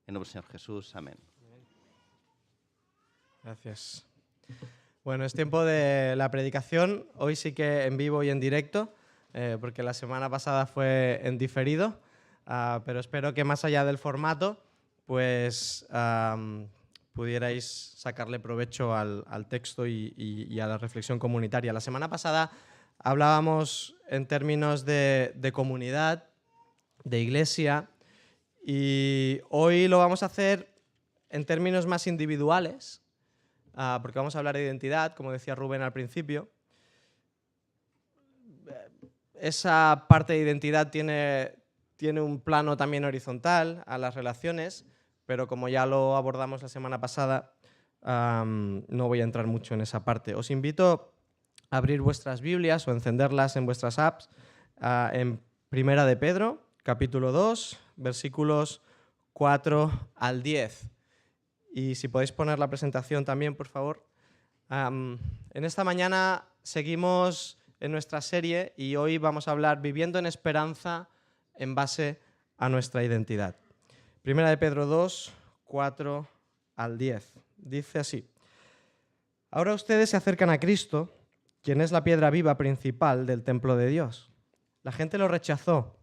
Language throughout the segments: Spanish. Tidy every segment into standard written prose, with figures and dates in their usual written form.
En nombre del Señor Jesús. Amén. Gracias. Bueno, es tiempo de la predicación. Hoy sí que en vivo y en directo, porque la semana pasada fue en diferido, pero espero que más allá del formato, pues pudierais sacarle provecho al texto y a la reflexión comunitaria. La semana pasada hablábamos en términos de comunidad, de iglesia, y hoy lo vamos a hacer en términos más individuales, porque vamos a hablar de identidad, como decía Rubén al principio. Esa parte de identidad tiene un plano también horizontal a las relaciones, pero como ya lo abordamos la semana pasada, no voy a entrar mucho en esa parte. Os invito a abrir vuestras Biblias o encenderlas en vuestras apps en Primera de Pedro, capítulo 2, versículos 4 al 10. Y si podéis poner la presentación también, por favor. En esta mañana seguimos en nuestra serie y hoy vamos a hablar viviendo en esperanza en base a nuestra identidad. Primera de Pedro 2, 4 al 10. Dice así: Ahora ustedes se acercan a Cristo, quien es la piedra viva principal del templo de Dios. La gente lo rechazó,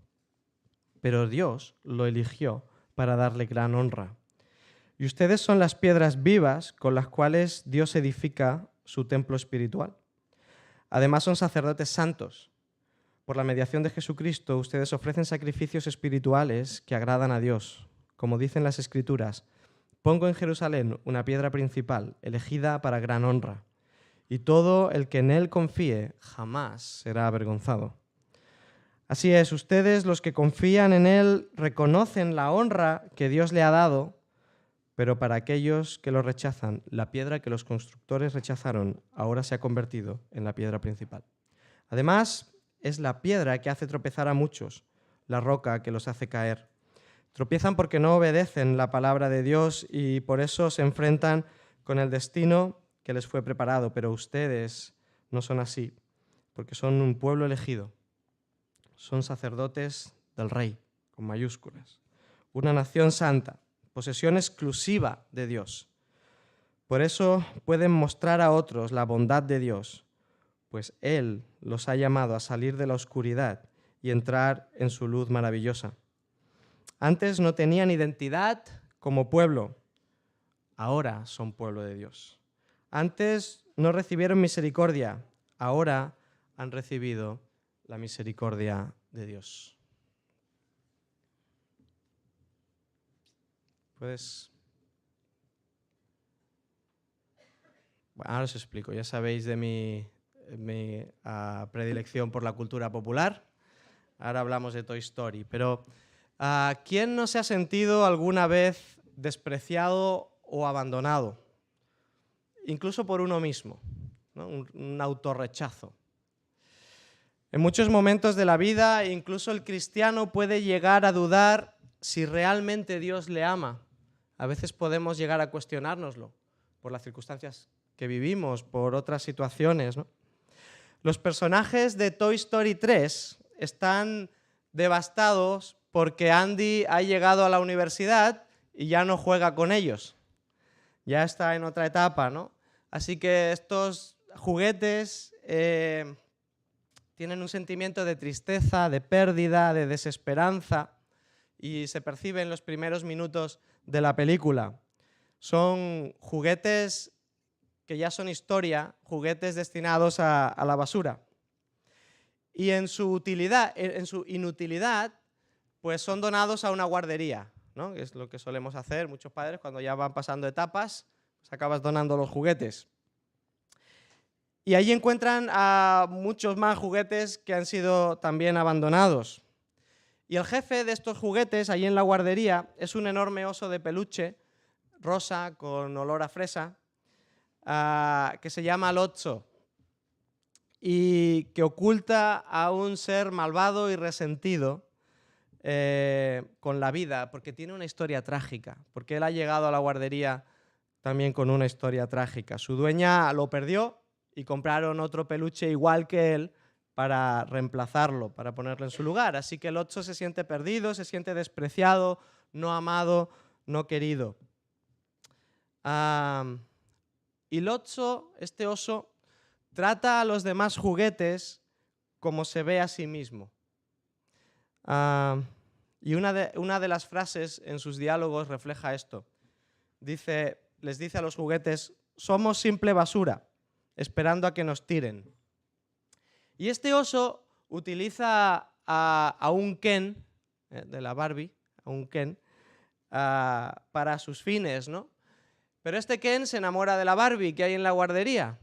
pero Dios lo eligió para darle gran honra. Y ustedes son las piedras vivas con las cuales Dios edifica su templo espiritual. Además son sacerdotes santos. Por la mediación de Jesucristo, ustedes ofrecen sacrificios espirituales que agradan a Dios. Como dicen las Escrituras, pongo en Jerusalén una piedra principal, elegida para gran honra, y todo el que en él confíe jamás será avergonzado. Así es, ustedes, los que confían en él, reconocen la honra que Dios le ha dado. Pero para aquellos que lo rechazan, la piedra que los constructores rechazaron ahora se ha convertido en la piedra principal. Además, es la piedra que hace tropezar a muchos, la roca que los hace caer. Tropiezan porque no obedecen la palabra de Dios y por eso se enfrentan con el destino que les fue preparado. Pero ustedes no son así, porque son un pueblo elegido. Son sacerdotes del Rey, con mayúsculas. Una nación santa. Posesión exclusiva de Dios. Por eso pueden mostrar a otros la bondad de Dios, pues Él los ha llamado a salir de la oscuridad y entrar en su luz maravillosa. Antes no tenían identidad como pueblo, ahora son pueblo de Dios. Antes no recibieron misericordia, ahora han recibido la misericordia de Dios. Pues, bueno, ahora os explico. Ya sabéis de mi predilección por la cultura popular. Ahora hablamos de Toy Story. Pero, ¿quién no se ha sentido alguna vez despreciado o abandonado? Incluso por uno mismo, ¿no? Un autorrechazo. En muchos momentos de la vida, incluso el cristiano puede llegar a dudar si realmente Dios le ama. A veces podemos llegar a cuestionárnoslo por las circunstancias que vivimos, por otras situaciones, ¿no? Los personajes de Toy Story 3 están devastados porque Andy ha llegado a la universidad y ya no juega con ellos. Ya está en otra etapa, ¿no? Así que estos juguetes tienen un sentimiento de tristeza, de pérdida, de desesperanza, y se percibe en los primeros minutos de la película. Son juguetes que ya son historia, juguetes destinados a la basura. Y en su inutilidad, pues son donados a una guardería, ¿no? Que es lo que solemos hacer muchos padres cuando ya van pasando etapas, pues acabas donando los juguetes. Y allí encuentran a muchos más juguetes que han sido también abandonados. Y el jefe de estos juguetes, allí en la guardería, es un enorme oso de peluche, rosa, con olor a fresa, que se llama Lotso, y que oculta a un ser malvado y resentido con la vida, porque tiene una historia trágica, porque él ha llegado a la guardería también con una historia trágica. Su dueña lo perdió y compraron otro peluche igual que él para reemplazarlo, para ponerlo en su lugar. Así que el Lotso se siente perdido, se siente despreciado, no amado, no querido. Y el oso, este oso, trata a los demás juguetes como se ve a sí mismo. Y una de las frases en sus diálogos refleja esto. Les dice a los juguetes: somos simple basura, esperando a que nos tiren. Y este oso utiliza a un Ken, de la Barbie, a un Ken, para sus fines, ¿no? Pero este Ken se enamora de la Barbie que hay en la guardería.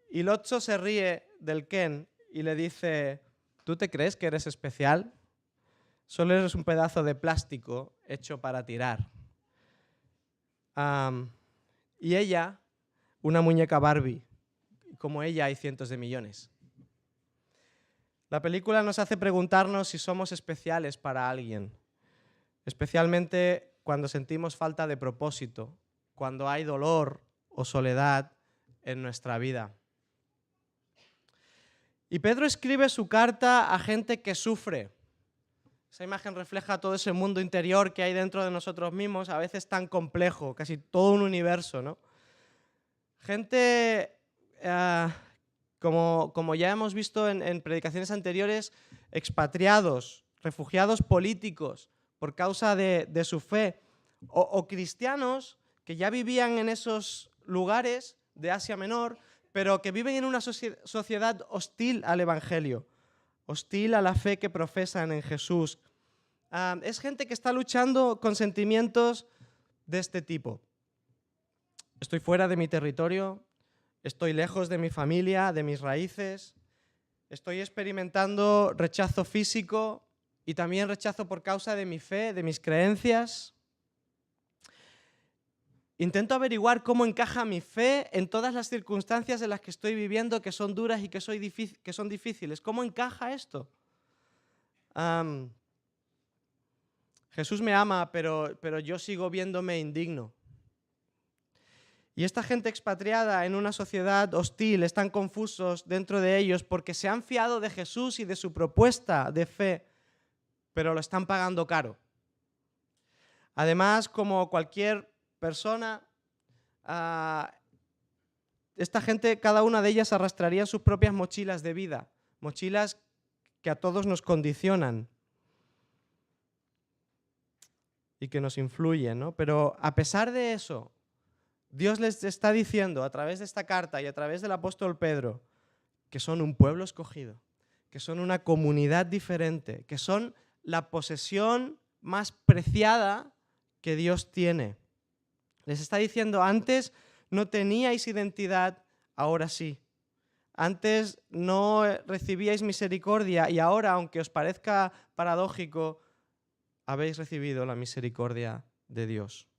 Y el oso se ríe del Ken y le dice: ¿tú te crees que eres especial? Solo eres un pedazo de plástico hecho para tirar. Y ella, una muñeca Barbie, como ella hay cientos de millones. La película nos hace preguntarnos si somos especiales para alguien, especialmente cuando sentimos falta de propósito, cuando hay dolor o soledad en nuestra vida. Y Pedro escribe su carta a gente que sufre. Esa imagen refleja todo ese mundo interior que hay dentro de nosotros mismos, a veces tan complejo, casi todo un universo, ¿no? Gente, como ya hemos visto en predicaciones anteriores, expatriados, refugiados políticos por causa de su fe, o cristianos que ya vivían en esos lugares de Asia Menor, pero que viven en una sociedad hostil al Evangelio, hostil a la fe que profesan en Jesús. Es gente que está luchando con sentimientos de este tipo. Estoy fuera de mi territorio, estoy lejos de mi familia, de mis raíces, estoy experimentando rechazo físico y también rechazo por causa de mi fe, de mis creencias. Intento averiguar cómo encaja mi fe en todas las circunstancias en las que estoy viviendo, que son duras y que son difíciles. ¿Cómo encaja esto? Jesús me ama, pero yo sigo viéndome indigno. Y esta gente expatriada en una sociedad hostil están confusos dentro de ellos porque se han fiado de Jesús y de su propuesta de fe, pero lo están pagando caro. Además, como cualquier persona, esta gente, cada una de ellas arrastraría sus propias mochilas de vida, mochilas que a todos nos condicionan y que nos influyen, ¿no? Pero a pesar de eso, Dios les está diciendo a través de esta carta y a través del apóstol Pedro que son un pueblo escogido, que son una comunidad diferente, que son la posesión más preciada que Dios tiene. Les está diciendo: antes no teníais identidad, ahora sí. Antes no recibíais misericordia y ahora, aunque os parezca paradójico, habéis recibido la misericordia de Dios.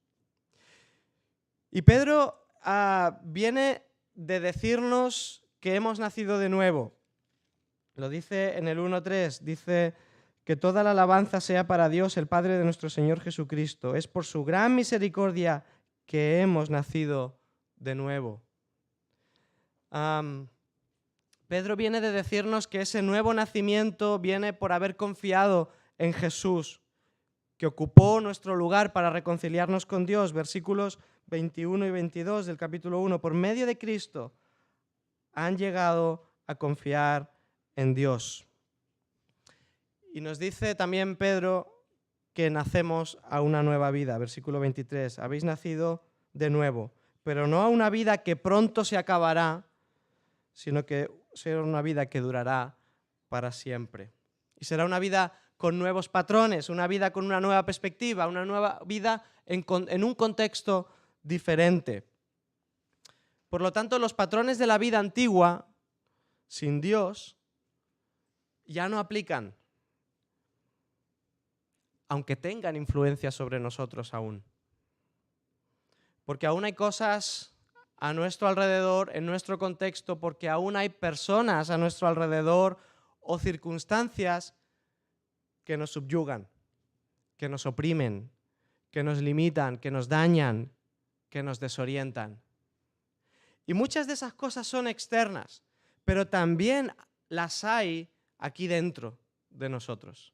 Y Pedro viene de decirnos que hemos nacido de nuevo. Lo dice en el 1:3, dice que toda la alabanza sea para Dios, el Padre de nuestro Señor Jesucristo. Es por su gran misericordia que hemos nacido de nuevo. Pedro viene de decirnos que ese nuevo nacimiento viene por haber confiado en Jesús, que ocupó nuestro lugar para reconciliarnos con Dios. Versículos 21 y 22 del capítulo 1. Por medio de Cristo han llegado a confiar en Dios. Y nos dice también Pedro que nacemos a una nueva vida. Versículo 23. Habéis nacido de nuevo, pero no a una vida que pronto se acabará, sino que será una vida que durará para siempre. Y será una vida con nuevos patrones, una vida con una nueva perspectiva, una nueva vida en un contexto diferente. Por lo tanto, los patrones de la vida antigua, sin Dios, ya no aplican, aunque tengan influencia sobre nosotros aún. Porque aún hay cosas a nuestro alrededor, en nuestro contexto, porque aún hay personas a nuestro alrededor o circunstancias que nos subyugan, que nos oprimen, que nos limitan, que nos dañan, que nos desorientan. Y muchas de esas cosas son externas, pero también las hay aquí dentro de nosotros.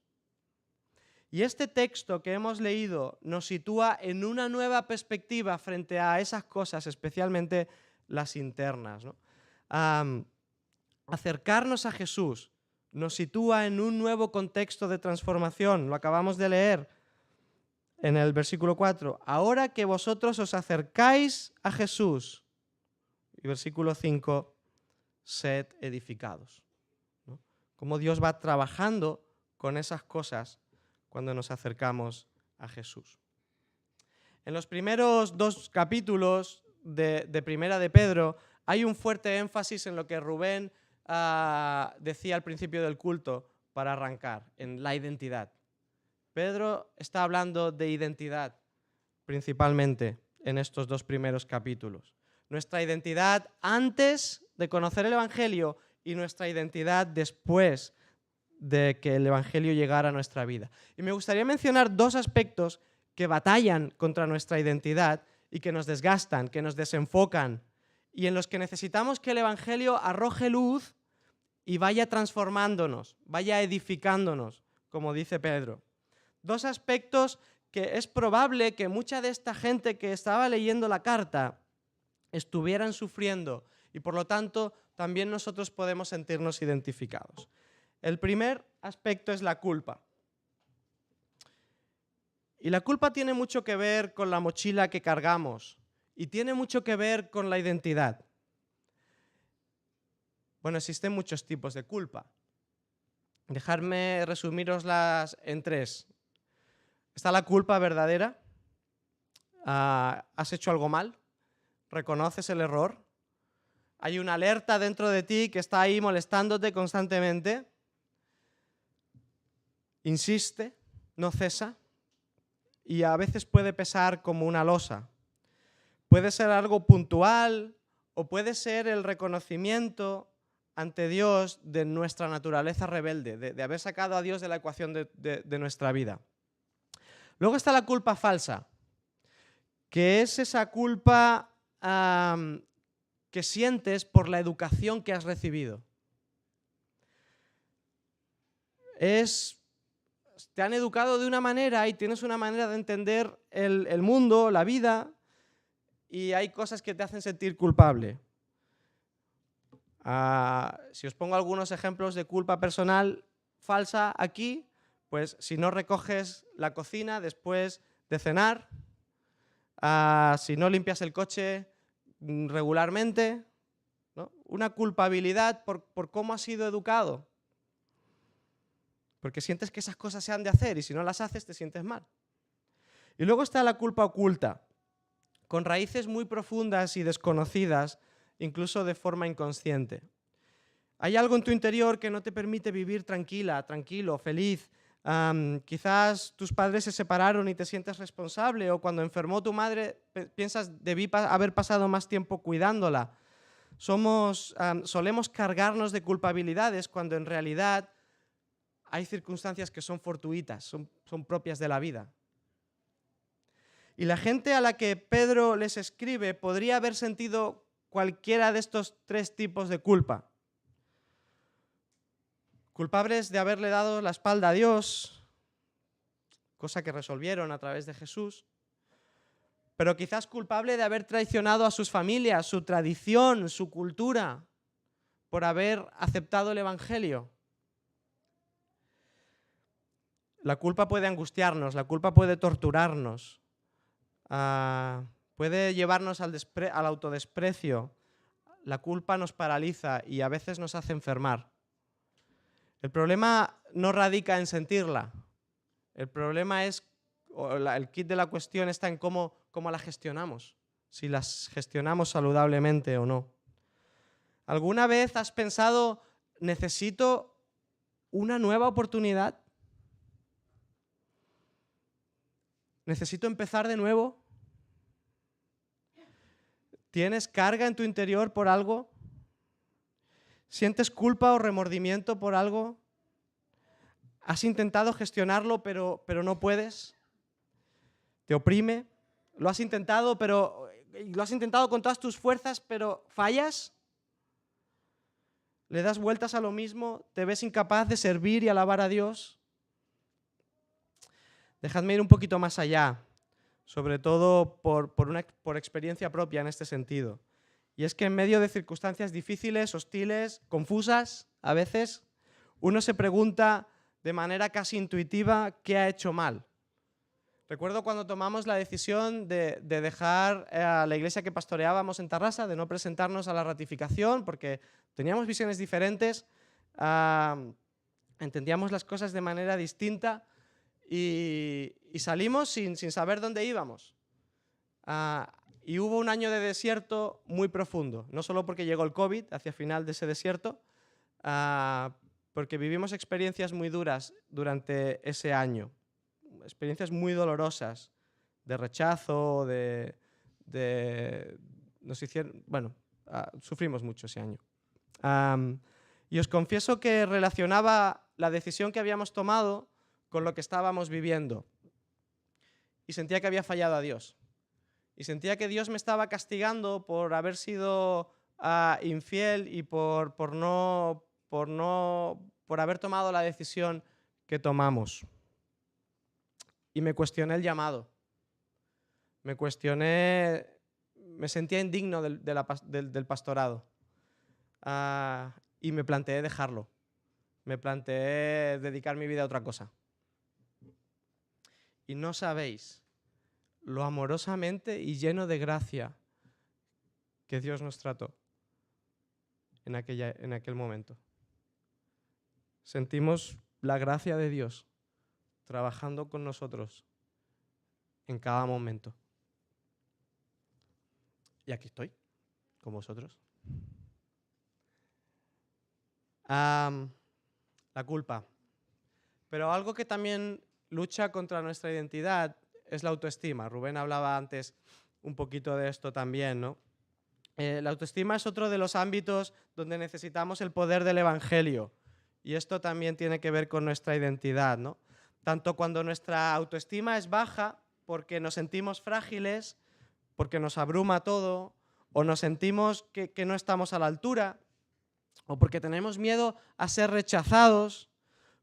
Y este texto que hemos leído nos sitúa en una nueva perspectiva frente a esas cosas, especialmente las internas, ¿no? Acercarnos a Jesús nos sitúa en un nuevo contexto de transformación. Lo acabamos de leer en el versículo 4. Ahora que vosotros os acercáis a Jesús. Y versículo 5, sed edificados, ¿no? Cómo Dios va trabajando con esas cosas cuando nos acercamos a Jesús. En los primeros 2 capítulos de Primera de Pedro hay un fuerte énfasis en lo que Rubén decía al principio del culto para arrancar, en la identidad. Pedro está hablando de identidad principalmente en estos 2 primeros capítulos. Nuestra identidad antes de conocer el Evangelio y nuestra identidad después de que el Evangelio llegara a nuestra vida. Y me gustaría mencionar 2 aspectos que batallan contra nuestra identidad y que nos desgastan, que nos desenfocan, y en los que necesitamos que el Evangelio arroje luz y vaya transformándonos, vaya edificándonos, como dice Pedro. 2 aspectos que es probable que mucha de esta gente que estaba leyendo la carta estuvieran sufriendo y por lo tanto también nosotros podemos sentirnos identificados. El primer aspecto es la culpa. Y la culpa tiene mucho que ver con la mochila que cargamos y tiene mucho que ver con la identidad. Bueno, existen muchos tipos de culpa. Dejadme resumiroslas en 3. Está la culpa verdadera. ¿Has hecho algo mal? ¿Reconoces el error? Hay una alerta dentro de ti que está ahí molestándote constantemente. Insiste, no cesa y a veces puede pesar como una losa. Puede ser algo puntual o puede ser el reconocimiento ante Dios de nuestra naturaleza rebelde, de haber sacado a Dios de la ecuación de nuestra vida. Luego está la culpa falsa, que es esa culpa que sientes por la educación que has recibido. Te han educado de una manera y tienes una manera de entender el mundo, la vida, y hay cosas que te hacen sentir culpable. Si os pongo algunos ejemplos de culpa personal falsa aquí, pues si no recoges la cocina después de cenar, si no limpias el coche regularmente, ¿no? Una culpabilidad por cómo has sido educado. Porque sientes que esas cosas se han de hacer y si no las haces te sientes mal. Y luego está la culpa oculta, con raíces muy profundas y desconocidas, incluso de forma inconsciente. Hay algo en tu interior que no te permite vivir tranquila, tranquilo, feliz. Quizás tus padres se separaron y te sientes responsable, o cuando enfermó tu madre piensas debí haber pasado más tiempo cuidándola. Solemos cargarnos de culpabilidades cuando en realidad hay circunstancias que son fortuitas, son propias de la vida. Y la gente a la que Pedro les escribe podría haber sentido cualquiera de estos 3 tipos de culpa. Culpables de haberle dado la espalda a Dios, cosa que resolvieron a través de Jesús, pero quizás culpable de haber traicionado a sus familias, su tradición, su cultura, por haber aceptado el Evangelio. La culpa puede angustiarnos, la culpa puede torturarnos, puede llevarnos al autodesprecio. La culpa nos paraliza y a veces nos hace enfermar. El problema no radica en sentirla. El problema es, el kit de la cuestión está en cómo la gestionamos, si las gestionamos saludablemente o no. ¿Alguna vez has pensado, necesito una nueva oportunidad? ¿Necesito empezar de nuevo? ¿Tienes carga en tu interior por algo? ¿Sientes culpa o remordimiento por algo? ¿Has intentado gestionarlo pero no puedes? ¿Te oprime? ¿Lo has intentado con todas tus fuerzas pero fallas? ¿Le das vueltas a lo mismo? ¿Te ves incapaz de servir y alabar a Dios? Dejadme ir un poquito más allá, sobre todo por experiencia propia en este sentido. Y es que en medio de circunstancias difíciles, hostiles, confusas, a veces, uno se pregunta de manera casi intuitiva qué ha hecho mal. Recuerdo cuando tomamos la decisión de dejar a la iglesia que pastoreábamos en Tarrasa, de no presentarnos a la ratificación, porque teníamos visiones diferentes, entendíamos las cosas de manera distinta y salimos sin saber dónde íbamos. Y hubo un año de desierto muy profundo, no solo porque llegó el COVID hacia el final de ese desierto, porque vivimos experiencias muy duras durante ese año, experiencias muy dolorosas, de rechazo, sufrimos mucho ese año. Y os confieso que relacionaba la decisión que habíamos tomado con lo que estábamos viviendo. Y sentía que había fallado a Dios. Y sentía que Dios me estaba castigando por haber sido infiel y por haber tomado la decisión que tomamos. Y me cuestioné el llamado. Me sentía indigno del pastorado. Y me planteé dejarlo. Me planteé dedicar mi vida a otra cosa. Y no sabéis lo amorosamente y lleno de gracia que Dios nos trató en aquel momento. Sentimos la gracia de Dios trabajando con nosotros en cada momento. Y aquí estoy, con vosotros. La culpa. Pero algo que también lucha contra nuestra identidad es la autoestima. Rubén hablaba antes un poquito de esto también, ¿no? La autoestima es otro de los ámbitos donde necesitamos el poder del Evangelio. Y esto también tiene que ver con nuestra identidad, ¿no? Tanto cuando nuestra autoestima es baja, porque nos sentimos frágiles, porque nos abruma todo, o nos sentimos que no estamos a la altura, o porque tenemos miedo a ser rechazados,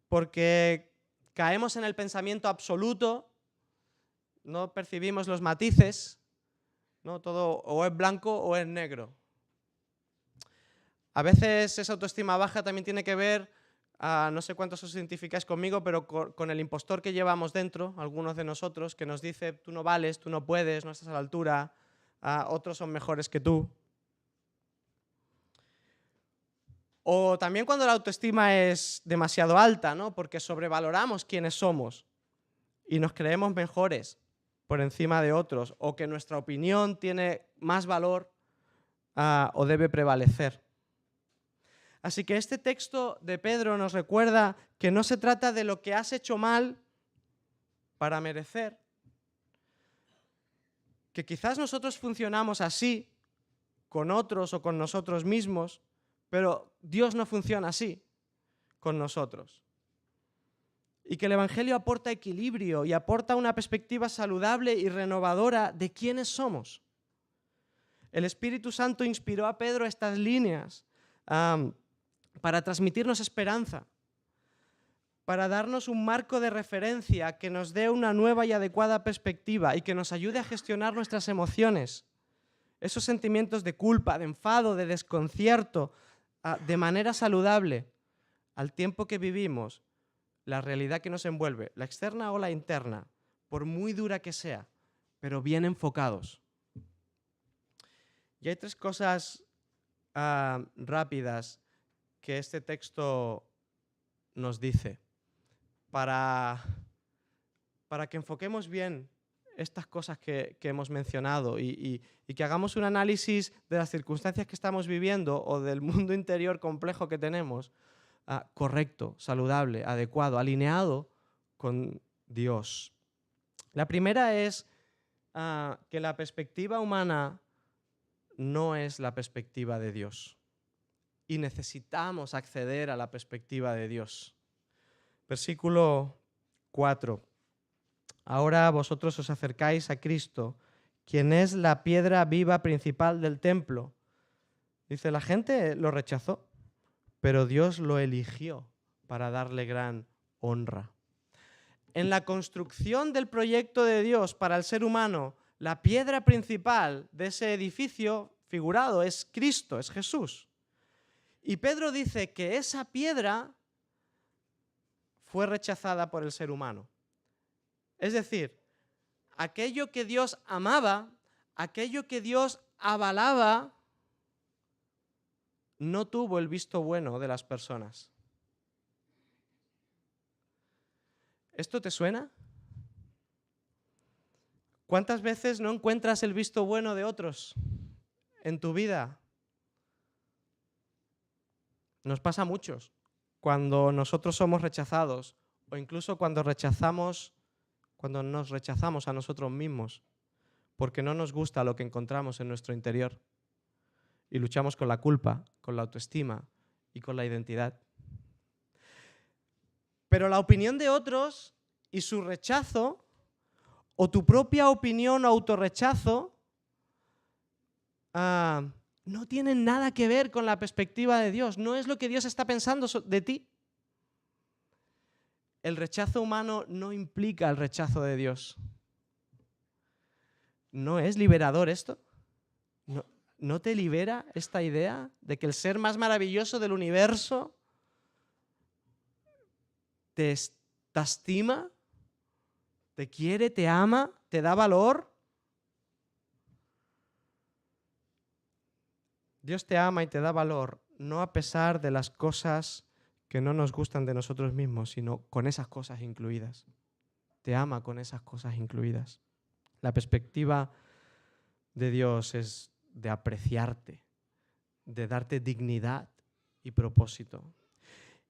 porque caemos en el pensamiento absoluto, no percibimos los matices, ¿no? Todo o es blanco o es negro. A veces esa autoestima baja también tiene que ver, no sé cuántos os identificáis conmigo, pero con el impostor que llevamos dentro, algunos de nosotros, que nos dice tú no vales, tú no puedes, no estás a la altura, otros son mejores que tú. O también cuando la autoestima es demasiado alta, ¿no? Porque sobrevaloramos quiénes somos y nos creemos mejores por encima de otros, o que nuestra opinión tiene más valor o debe prevalecer. Así que este texto de Pedro nos recuerda que no se trata de lo que has hecho mal para merecer, que quizás nosotros funcionamos así con otros o con nosotros mismos, pero Dios no funciona así con nosotros. Y que el Evangelio aporta equilibrio y aporta una perspectiva saludable y renovadora de quiénes somos. El Espíritu Santo inspiró a Pedro estas líneas para transmitirnos esperanza, para darnos un marco de referencia que nos dé una nueva y adecuada perspectiva y que nos ayude a gestionar nuestras emociones, esos sentimientos de culpa, de enfado, de desconcierto, de manera saludable, al tiempo que vivimos la realidad que nos envuelve, la externa o la interna, por muy dura que sea, pero bien enfocados. Y hay tres cosas rápidas que este texto nos dice para que enfoquemos bien estas cosas que hemos mencionado y que hagamos un análisis de las circunstancias que estamos viviendo o del mundo interior complejo que tenemos, correcto, saludable, adecuado, alineado con Dios. La primera es que la perspectiva humana no es la perspectiva de Dios y necesitamos acceder a la perspectiva de Dios. Versículo 4. Ahora vosotros os acercáis a Cristo, quien es la piedra viva principal del templo. Dice, la gente lo rechazó, pero Dios lo eligió para darle gran honra. en la construcción del proyecto de Dios para el ser humano, la piedra principal de ese edificio figurado es Cristo, es Jesús. Y Pedro dice que esa piedra fue rechazada por el ser humano. Es decir, aquello que Dios amaba, aquello que Dios avalaba, no tuvo el visto bueno de las personas. ¿Esto te suena? ¿Cuántas veces no encuentras el visto bueno de otros en tu vida? Nos pasa a muchos. Cuando nosotros somos rechazados o incluso cuando nos rechazamos a nosotros mismos porque no nos gusta lo que encontramos en nuestro interior y luchamos con la culpa, con la autoestima y con la identidad. Pero la opinión de otros y su rechazo, o tu propia opinión o autorrechazo, no tienen nada que ver con la perspectiva de Dios. No es lo que Dios está pensando de ti. El rechazo humano no implica el rechazo de Dios. ¿No es liberador esto? ¿No te libera esta idea de que el ser más maravilloso del universo te estima, te quiere, te ama, te da valor? Dios te ama y te da valor, no a pesar de las cosas que no nos gustan de nosotros mismos, sino con esas cosas incluidas. Te ama con esas cosas incluidas. La perspectiva de Dios es de apreciarte, de darte dignidad y propósito.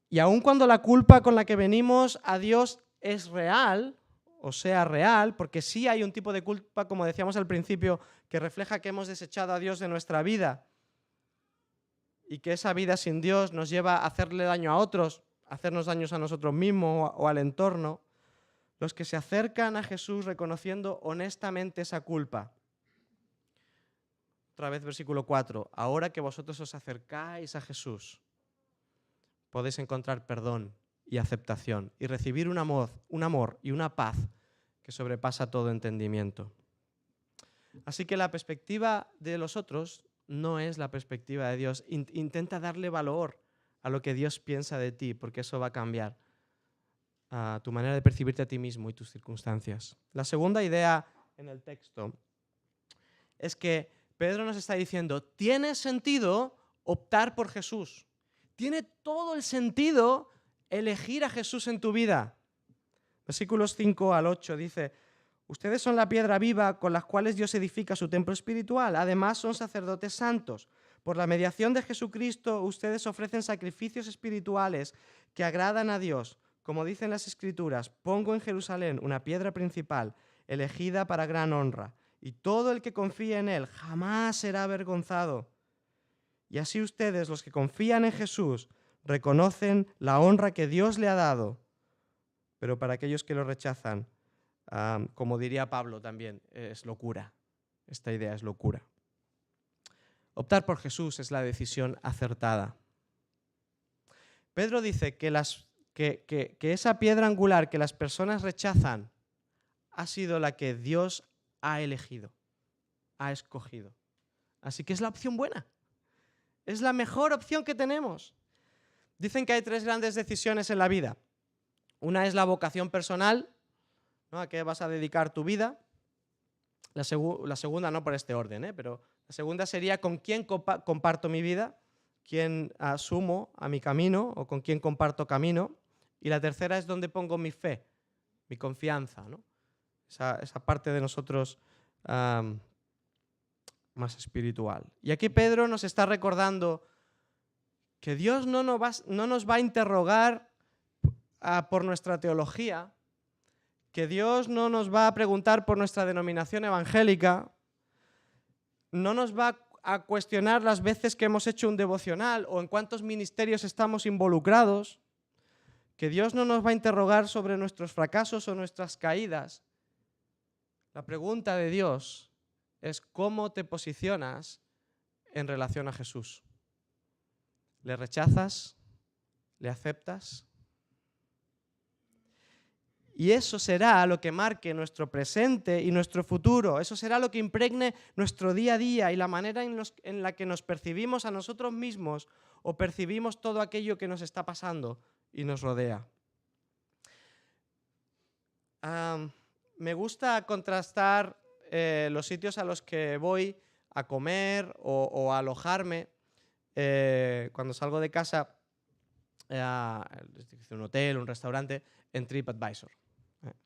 Y aun cuando la culpa con la que venimos a Dios es real, o sea, real, porque sí hay un tipo de culpa, como decíamos al principio, que refleja que hemos desechado a Dios de nuestra vida y que esa vida sin Dios nos lleva a hacerle daño a otros, a hacernos daños a nosotros mismos o al entorno. Los que se acercan a Jesús reconociendo honestamente esa culpa. Otra vez versículo 4. Ahora que vosotros os acercáis a Jesús, podéis encontrar perdón y aceptación y recibir un amor y una paz que sobrepasa todo entendimiento. Así que la perspectiva de los otros no es la perspectiva de Dios. Intenta darle valor a lo que Dios piensa de ti, porque eso va a cambiar tu manera de percibirte a ti mismo y tus circunstancias. La segunda idea en el texto es que Pedro nos está diciendo, tiene sentido optar por Jesús. Tiene todo el sentido elegir a Jesús en tu vida. Versículos 5 al 8 dice, ustedes son la piedra viva con las cuales Dios edifica su templo espiritual. Además son sacerdotes santos. Por la mediación de Jesucristo, ustedes ofrecen sacrificios espirituales que agradan a Dios. Como dicen las Escrituras, pongo en Jerusalén una piedra principal, elegida para gran honra, y todo el que confíe en él jamás será avergonzado. Y así ustedes, los que confían en Jesús, reconocen la honra que Dios le ha dado. Pero para aquellos que lo rechazan, como diría Pablo también, es locura. Esta idea es locura. Optar por Jesús es la decisión acertada. Pedro dice que esa piedra angular que las personas rechazan ha sido la que Dios ha elegido, ha escogido. Así que es la opción buena. Es la mejor opción que tenemos. Dicen que hay 3 grandes decisiones en la vida. Una es la vocación personal, ¿no? ¿A qué vas a dedicar tu vida? La segunda, no por este orden, pero la segunda sería con quién comparto mi vida, quién asumo a mi camino o con quién comparto camino. Y la tercera es dónde pongo mi fe, mi confianza, ¿no? Esa parte de nosotros más espiritual. Y aquí Pedro nos está recordando que Dios no nos va a interrogar por nuestra teología, que Dios no nos va a preguntar por nuestra denominación evangélica, no nos va a cuestionar las veces que hemos hecho un devocional o en cuántos ministerios estamos involucrados, que Dios no nos va a interrogar sobre nuestros fracasos o nuestras caídas. La pregunta de Dios es cómo te posicionas en relación a Jesús. ¿Le rechazas? ¿Le aceptas? Y eso será lo que marque nuestro presente y nuestro futuro. Eso será lo que impregne nuestro día a día y la manera en la que nos percibimos a nosotros mismos o percibimos todo aquello que nos está pasando y nos rodea. Me gusta contrastar los sitios a los que voy a comer o a alojarme cuando salgo de casa, un hotel, un restaurante, en TripAdvisor.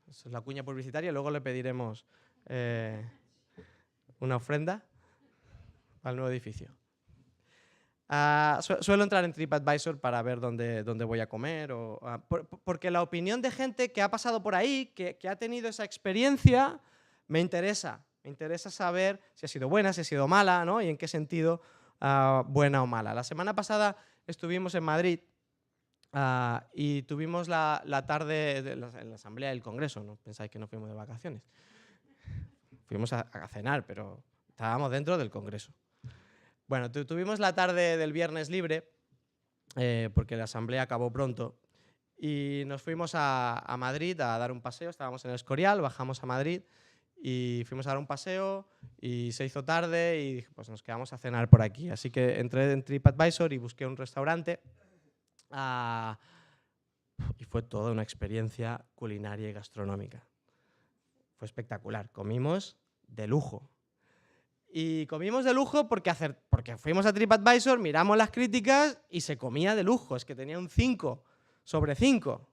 Esa es la cuña publicitaria, luego le pediremos una ofrenda al nuevo edificio. Suelo entrar en TripAdvisor para ver dónde voy a comer, porque la opinión de gente que ha pasado por ahí, que ha tenido esa experiencia, me interesa. Me interesa saber si ha sido buena, si ha sido mala, ¿no? Y en qué sentido buena o mala. La semana pasada estuvimos en Madrid y tuvimos la tarde en la asamblea del Congreso. No pensáis que nos fuimos de vacaciones. Fuimos a cenar, pero estábamos dentro del Congreso. Bueno, tuvimos la tarde del viernes libre, porque la asamblea acabó pronto, y nos fuimos a Madrid a dar un paseo. Estábamos en el Escorial, bajamos a Madrid y fuimos a dar un paseo y se hizo tarde y dije, pues nos quedamos a cenar por aquí. Así que entré en TripAdvisor y busqué un restaurante y fue toda una experiencia culinaria y gastronómica. Fue espectacular, comimos de lujo. Y comimos de lujo porque fuimos a TripAdvisor, miramos las críticas y se comía de lujo. Es que tenía un 5 sobre 5.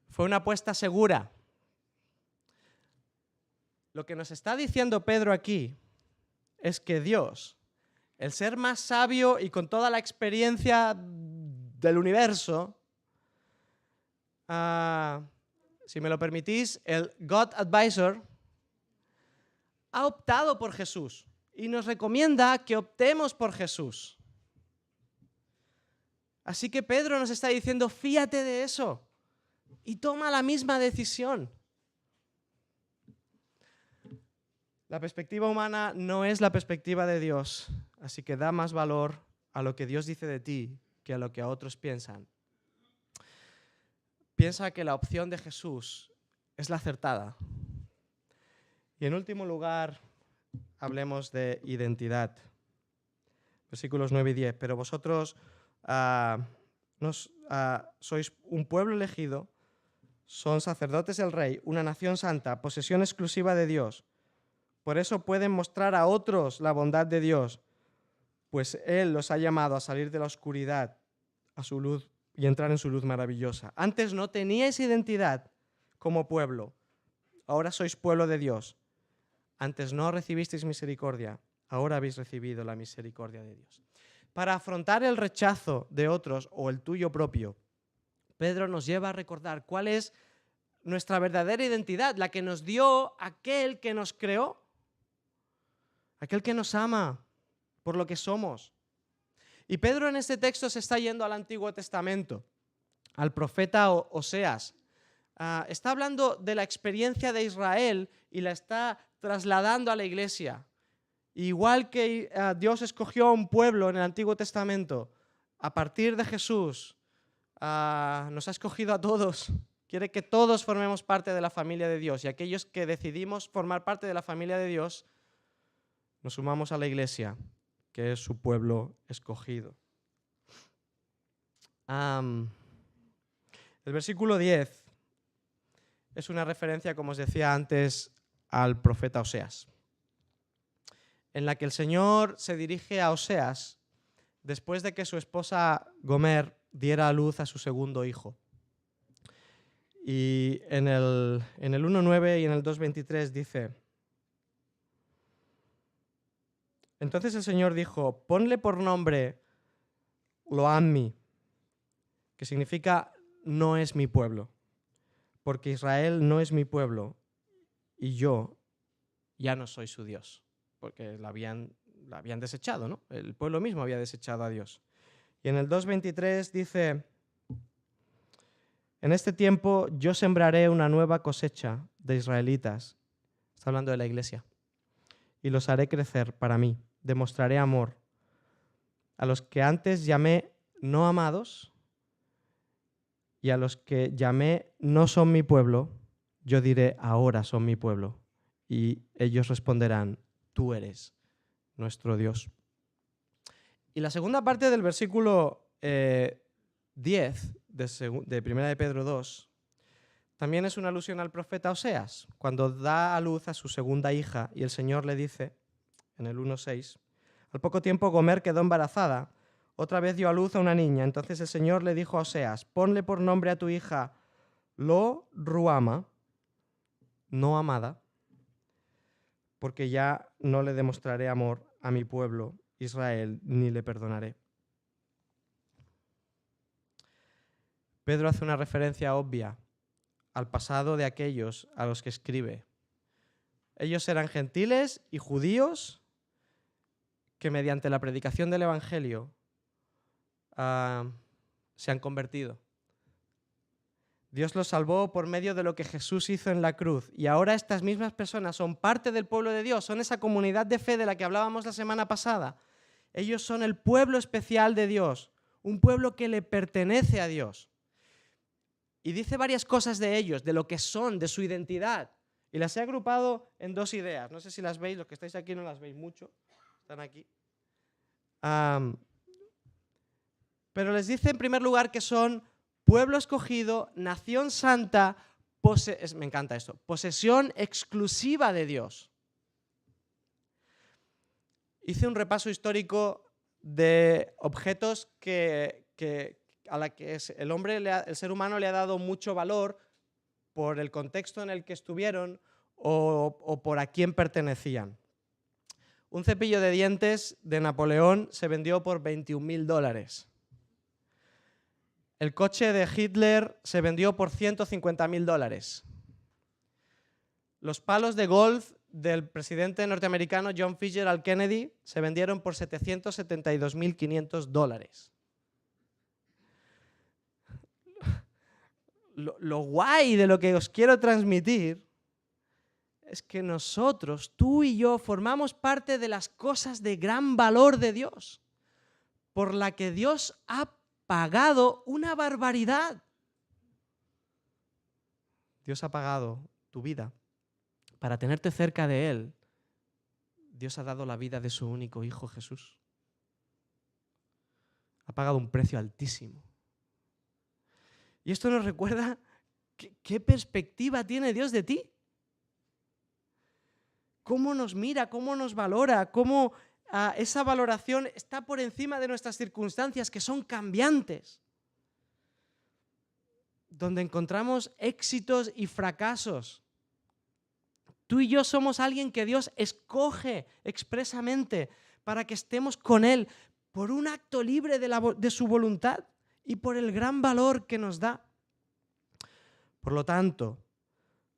Fue una apuesta segura. Lo que nos está diciendo Pedro aquí es que Dios, el ser más sabio y con toda la experiencia del universo, si me lo permitís, el God Advisor ha optado por Jesús y nos recomienda que optemos por Jesús. Así que Pedro nos está diciendo, fíate de eso y toma la misma decisión. La perspectiva humana no es la perspectiva de Dios, así que da más valor a lo que Dios dice de ti que a lo que a otros piensan. Piensa que la opción de Jesús es la acertada. Y en último lugar, hablemos de identidad. Versículos 9 y 10. Pero vosotros sois un pueblo elegido, son sacerdotes del Rey, una nación santa, posesión exclusiva de Dios. Por eso pueden mostrar a otros la bondad de Dios, pues Él los ha llamado a salir de la oscuridad a su luz y entrar en su luz maravillosa. Antes no teníais identidad como pueblo, ahora sois pueblo de Dios. Antes no recibisteis misericordia, ahora habéis recibido la misericordia de Dios. Para afrontar el rechazo de otros o el tuyo propio, Pedro nos lleva a recordar cuál es nuestra verdadera identidad, la que nos dio aquel que nos creó, aquel que nos ama por lo que somos. Y Pedro en este texto se está yendo al Antiguo Testamento, al profeta Oseas. Está hablando de la experiencia de Israel y la está trasladando a la iglesia. Igual que Dios escogió a un pueblo en el Antiguo Testamento, a partir de Jesús nos ha escogido a todos. Quiere que todos formemos parte de la familia de Dios, y aquellos que decidimos formar parte de la familia de Dios nos sumamos a la iglesia, que es su pueblo escogido. El versículo 10 es una referencia, como os decía antes, al profeta Oseas, en la que el Señor se dirige a Oseas después de que su esposa Gomer diera a luz a su segundo hijo. Y en el 1.9 y en el 2.23 dice: entonces el Señor dijo, ponle por nombre Lo-ammi, que significa no es mi pueblo, porque Israel no es mi pueblo y yo ya no soy su Dios, porque la habían desechado, ¿no? El pueblo mismo había desechado a Dios. Y en el 2.23 dice: en este tiempo yo sembraré una nueva cosecha de israelitas, está hablando de la iglesia, y los haré crecer para mí. Demostraré amor a los que antes llamé no amados, y a los que llamé no son mi pueblo, yo diré ahora son mi pueblo. Y ellos responderán, tú eres nuestro Dios. Y la segunda parte del versículo 10 de 1 de Pedro 2 también es una alusión al profeta Oseas, cuando da a luz a su segunda hija y el Señor le dice, en el 1:6, al poco tiempo Gomer quedó embarazada, otra vez dio a luz a una niña. Entonces el Señor le dijo a Oseas, ponle por nombre a tu hija Lo Ruama, no amada, porque ya no le demostraré amor a mi pueblo Israel, ni le perdonaré. Pedro hace una referencia obvia al pasado de aquellos a los que escribe. Ellos eran gentiles y judíos que mediante la predicación del Evangelio se han convertido. Dios los salvó por medio de lo que Jesús hizo en la cruz. Y ahora estas mismas personas son parte del pueblo de Dios, son esa comunidad de fe de la que hablábamos la semana pasada. Ellos son el pueblo especial de Dios, un pueblo que le pertenece a Dios. Y dice varias cosas de ellos, de lo que son, de su identidad. Y las he agrupado en dos ideas. No sé si las veis, los que estáis aquí no las veis mucho, están aquí. Pero les dice en primer lugar que son pueblo escogido, nación santa, me encanta esto, posesión exclusiva de Dios. Hice un repaso histórico de objetos a la que el ser humano le ha dado mucho valor por el contexto en el que estuvieron o por a quién pertenecían. Un cepillo de dientes de Napoleón se vendió por $21.000. El coche de Hitler se vendió por $150.000. Los palos de golf del presidente norteamericano John Fitzgerald Kennedy se vendieron por $772.500. Lo guay de lo que os quiero transmitir es que nosotros, tú y yo, formamos parte de las cosas de gran valor de Dios, por la que Dios ha pagado una barbaridad. Dios ha pagado tu vida. Para tenerte cerca de Él, Dios ha dado la vida de su único Hijo Jesús. Ha pagado un precio altísimo. Y esto nos recuerda qué perspectiva tiene Dios de ti. Cómo nos mira, cómo nos valora, cómo esa valoración está por encima de nuestras circunstancias que son cambiantes. Donde encontramos éxitos y fracasos. Tú y yo somos alguien que Dios escoge expresamente para que estemos con Él por un acto libre de su voluntad y por el gran valor que nos da. Por lo tanto,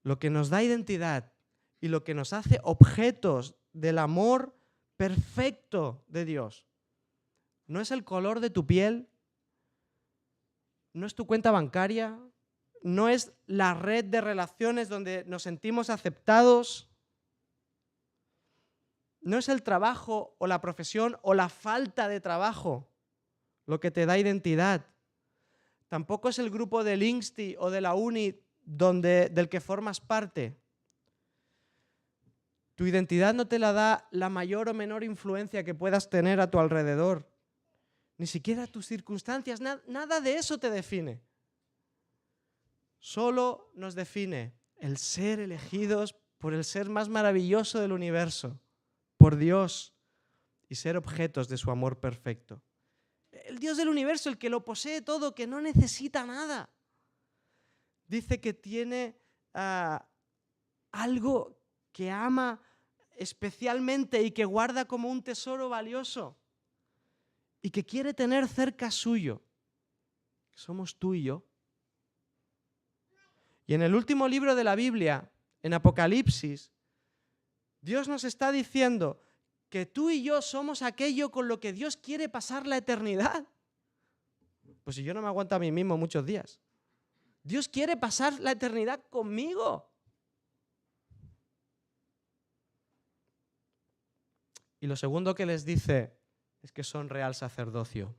lo que nos da identidad y lo que nos hace objetos del amor perfecto de Dios no es el color de tu piel, no es tu cuenta bancaria, no es la red de relaciones donde nos sentimos aceptados, no es el trabajo o la profesión o la falta de trabajo lo que te da identidad. Tampoco es el grupo del INSTI o de la uni del que formas parte. Tu identidad no te la da la mayor o menor influencia que puedas tener a tu alrededor. Ni siquiera tus circunstancias, nada de eso te define. Solo nos define el ser elegidos por el ser más maravilloso del universo, por Dios, y ser objetos de su amor perfecto. El Dios del universo, el que lo posee todo, que no necesita nada. Dice que tiene algo que ama especialmente y que guarda como un tesoro valioso y que quiere tener cerca suyo. Somos tú y yo. Y en el último libro de la Biblia, en Apocalipsis, Dios nos está diciendo que tú y yo somos aquello con lo que Dios quiere pasar la eternidad. Pues si yo no me aguanto a mí mismo muchos días. Dios quiere pasar la eternidad conmigo. Y lo segundo que les dice es que son real sacerdocio.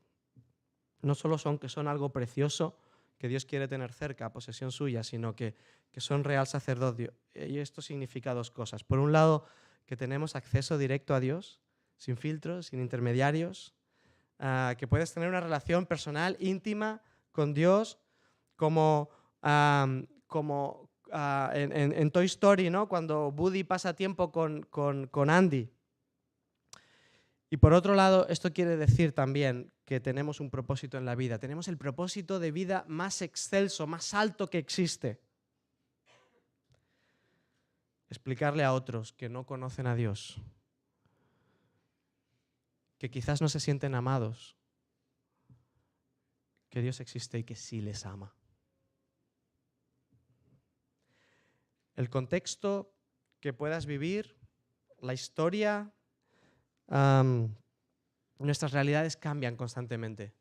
No solo son que son algo precioso, que Dios quiere tener cerca, posesión suya, sino que son real sacerdocio. Y esto significa dos cosas. Por un lado, que tenemos acceso directo a Dios, sin filtros, sin intermediarios, que puedes tener una relación personal, íntima con Dios, como en Toy Story, ¿no? Cuando Woody pasa tiempo con Andy. Y por otro lado, esto quiere decir también que tenemos un propósito en la vida. Tenemos el propósito de vida más excelso, más alto que existe. Explicarle a otros que no conocen a Dios, que quizás no se sienten amados, que Dios existe y que sí les ama. El contexto que puedas vivir, la historia, nuestras realidades cambian constantemente.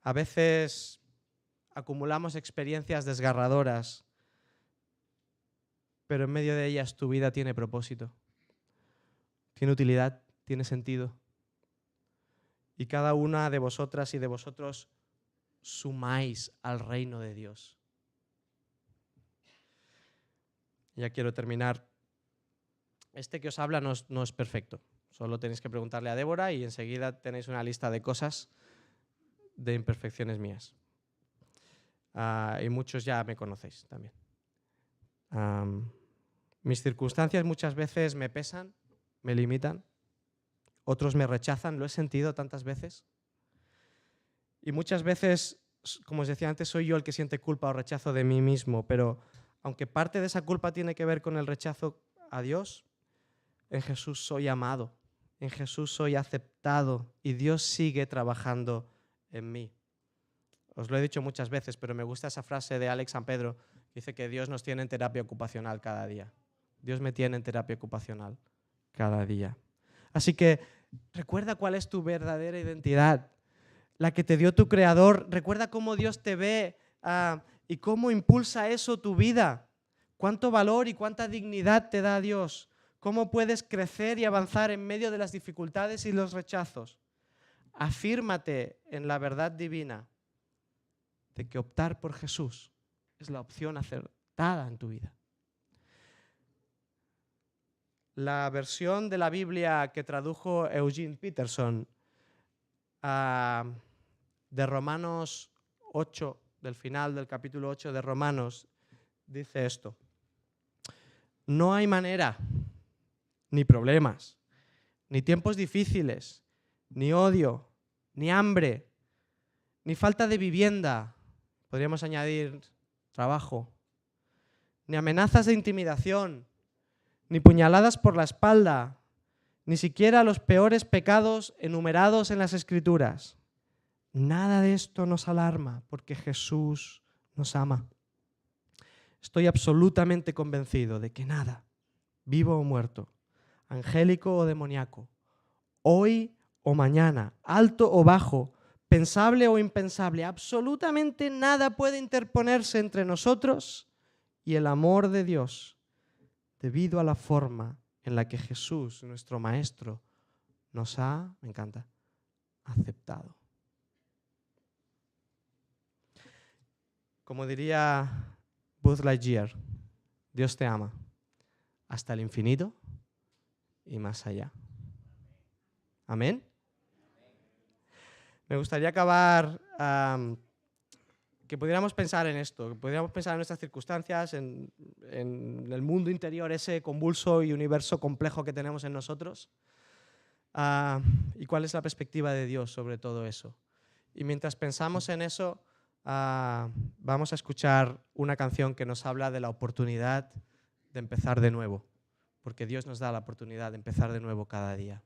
A veces acumulamos experiencias desgarradoras, pero en medio de ellas tu vida tiene propósito, tiene utilidad, tiene sentido. Y cada una de vosotras y de vosotros sumáis al reino de Dios. Ya quiero terminar. Este que os habla no es perfecto. Solo tenéis que preguntarle a Débora y enseguida tenéis una lista de cosas, de imperfecciones mías. Y muchos ya me conocéis también. Mis circunstancias muchas veces me pesan, me limitan. Otros me rechazan, lo he sentido tantas veces. Y muchas veces, como os decía antes, soy yo el que siente culpa o rechazo de mí mismo, pero aunque parte de esa culpa tiene que ver con el rechazo a Dios, en Jesús soy amado, en Jesús soy aceptado y Dios sigue trabajando en mí. Os lo he dicho muchas veces, pero me gusta esa frase de Alex San Pedro, que dice que Dios nos tiene en terapia ocupacional cada día. Dios me tiene en terapia ocupacional cada día. Así que recuerda cuál es tu verdadera identidad, la que te dio tu Creador. Recuerda cómo Dios te ve y cómo impulsa eso tu vida. Cuánto valor y cuánta dignidad te da Dios. Cómo puedes crecer y avanzar en medio de las dificultades y los rechazos. Afírmate en la verdad divina de que optar por Jesús es la opción acertada en tu vida. La versión de la Biblia que tradujo Eugene Peterson de Romanos 8, del final del capítulo 8 de Romanos, dice esto: no hay manera, ni problemas, ni tiempos difíciles, ni odio, ni hambre, ni falta de vivienda, podríamos añadir trabajo, ni amenazas de intimidación, ni puñaladas por la espalda, ni siquiera los peores pecados enumerados en las Escrituras. Nada de esto nos alarma porque Jesús nos ama. Estoy absolutamente convencido de que nada, vivo o muerto, angélico o demoníaco, hoy o mañana, alto o bajo, pensable o impensable, absolutamente nada puede interponerse entre nosotros y el amor de Dios, debido a la forma en la que Jesús, nuestro Maestro, nos ha, me encanta, aceptado. Como diría Buzz Lightyear, Dios te ama hasta el infinito y más allá. ¿Amén? Me gustaría acabar que pudiéramos pensar en esto, que pudiéramos pensar en nuestras circunstancias, en el mundo interior, ese convulso y universo complejo que tenemos en nosotros, y cuál es la perspectiva de Dios sobre todo eso. Y mientras pensamos en eso, vamos a escuchar una canción que nos habla de la oportunidad de empezar de nuevo, porque Dios nos da la oportunidad de empezar de nuevo cada día.